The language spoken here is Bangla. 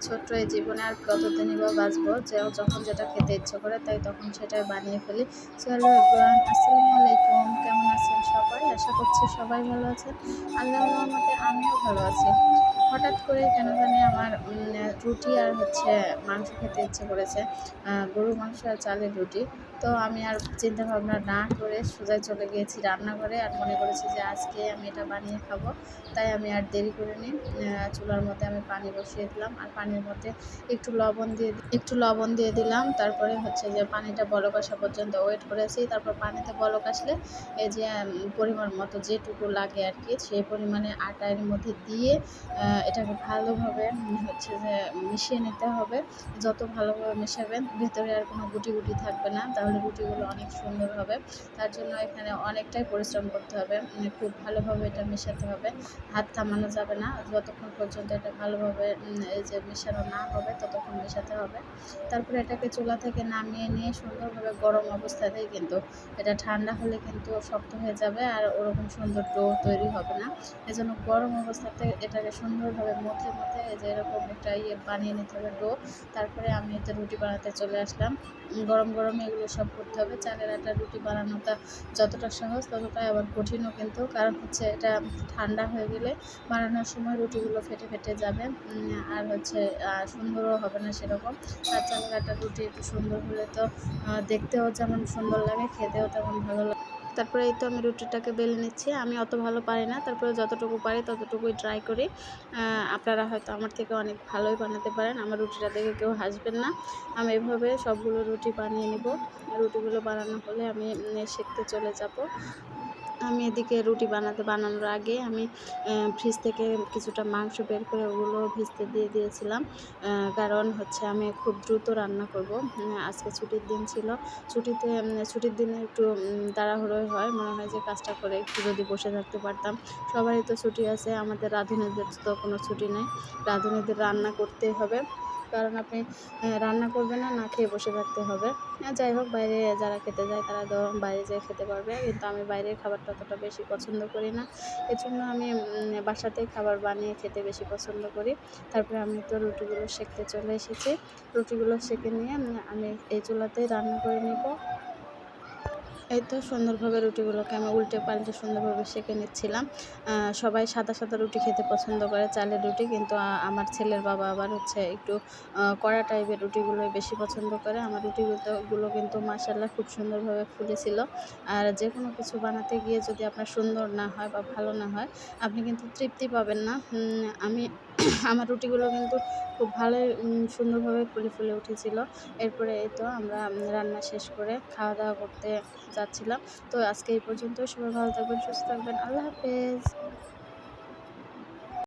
ছোট্ট এই জীবনে আর কতদিনই বা বাঁচবো, যে যখন যেটা খেতে ইচ্ছে করে তাই তখন সেটাই বানিয়ে ফেলি। সো হ্যালো এভরিওয়ান, আসসালামু আলাইকুম। কেমন আছেন সবাই? আশা করছি সবাই ভালো আছেন। আল্লাহর রহমতে আমিও ভালো আছি। হঠাৎ করে কেন জানি আমার রুটি আর হচ্ছে মাংস খেতে ইচ্ছে করেছে, গরুর মাংস আর চালের রুটি। তো আমি আর চিন্তা ভাবনা না করে সোজাই চলে গিয়েছি রান্নাঘরে, আর মনে করেছি যে আজকে আমি এটা বানিয়ে খাবো। তাই আমি আর দেরি করিনি। চুলার মধ্যে আমি পানি বসিয়ে দিলাম, আর পানির মধ্যে একটু লবণ দিয়ে দিলাম। তারপরে হচ্ছে যে পানিটা বলক আসা পর্যন্ত ওয়েট করেছি। তারপর পানিতে বলক আসলে এই যে পরিমাণ মতো যেটুকু লাগে আর কি, সেই পরিমাণে আটা এর মধ্যে দিয়ে এটাকে ভালোভাবে হচ্ছে যে মিশিয়ে নিতে হবে। যত ভালোভাবে মেশাবেন ভেতরে আর কোনো গুটি গুটি থাকবে না, তাহলে রুটিগুলো অনেক সুন্দর হবে। তার জন্য এখানে অনেকটাই পরিশ্রম করতে হবে। খুব ভালোভাবে এটা মেশাতে হবে, হাত থামানো যাবে না। যতক্ষণ পর্যন্ত এটা ভালোভাবে এই যে মেশানো না হবে ততক্ষণ মেশাতে হবে। তারপরে এটাকে চুলা থেকে নামিয়ে নিয়ে সুন্দরভাবে গরম অবস্থাতেই, কিন্তু এটা ঠান্ডা হলে কিন্তু শক্ত হয়ে যাবে আর ওরকম সুন্দর ডো তৈরি হবে না। এজন্য গরম অবস্থাতে এটাকে সুন্দরভাবে মথে এই যে এরকম একটা বানিয়ে নিতে হবে ডো। তারপরে আমি এতে রুটি বানাতে চলে আসলাম। গরম গরমে এগুলো সব করতে হবে। চালের আটার রুটি বানানোটা যতটা সহজ ততটাই আবার কঠিনও কিন্তু, কারণ হচ্ছে এটা ঠান্ডা হয়ে গেলে বানানোর সময় রুটিগুলো ফেটে ফেটে যাবে, আর হচ্ছে সুন্দরও হবে না সেরকম। আর চালের আটার রুটি একটু সুন্দর হলে তো দেখতেও যেমন সুন্দর লাগে, খেতেও তেমন ভালো লাগে। তারপরে এই তো আমি রুটিটাকে বেলে নিচ্ছি। আমি অত ভালো পারি না, তারপরে যতটুকু পারি ততটুকুই ট্রাই করি। আপনারা হয়তো আমার থেকে অনেক ভালোই বানাতে পারেন, আমার রুটিটা দেখে কেউ হাসবেন না। আমি এভাবে সবগুলো রুটি বানিয়ে নিব। রুটিগুলো বানানো হলে আমি সেঁকতে চলে যাব। আমি এদিকে রুটি বানানোর আগে আমি ফ্রিজ থেকে কিছুটা মাংস বের করে ওগুলো ভিজতে দিয়ে দিয়েছিলাম। কারণ হচ্ছে আমি খুব দ্রুত রান্না করব। আজকে ছুটির দিন ছিল। ছুটির দিনে একটু তাড়াহুড়োই হয়। মনে হয় যে কাজটা করে একটু যদি বসে থাকতে পারতাম। সবারই তো ছুটি আছে, আমাদের রাঁধুনিদের তো কোনো ছুটি নেই। রাঁধুনিদের রান্না করতেই হবে। কারণ আপনি রান্না করবেন না, না খেয়ে বসে থাকতে হবে। যাই হোক, বাইরে যারা খেতে যায় তারা তো বাইরে যেয়ে খেতে পারবে, কিন্তু আমি বাইরের খাবারটা অতটা বেশি পছন্দ করি না। এজন্য আমি বাসাতেই খাবার বানিয়ে খেতে বেশি পছন্দ করি। তারপরে আমি তো রুটিগুলো সেঁকতে চলে এসেছি। রুটিগুলো সেঁকে নিয়ে আমি এই চুলাতেই রান্না করে নিব। এই তো সুন্দরভাবে রুটিগুলোকে আমি উল্টে পাল্টে সুন্দরভাবে সেঁকে নিচ্ছিলাম। সবাই সাদা সাদা রুটি খেতে পছন্দ করে, চালের রুটি, কিন্তু আমার ছেলের বাবা আবার হচ্ছে একটু কড়া টাইপের রুটিগুলোই বেশি পছন্দ করে। আমার রুটিগুলো কিন্তু মাশাআল্লাহ খুব সুন্দরভাবে ফুলেছিল। আর যে কোনো কিছু বানাতে গিয়ে যদি আপনার সুন্দর না হয় বা ভালো না হয়, আপনি কিন্তু তৃপ্তি পাবেন না। আমি আমার রুটিগুলো কিন্তু খুব ভালোই সুন্দরভাবে ফুলে উঠেছিল। এরপরে এই তো আমরা রান্না শেষ করে খাওয়া দাওয়া করতে যাচ্ছিলাম। তো আজকে এই পর্যন্তই। সবাই ভালো থাকবেন, সুস্থ থাকবেন। আল্লাহ হাফেজ।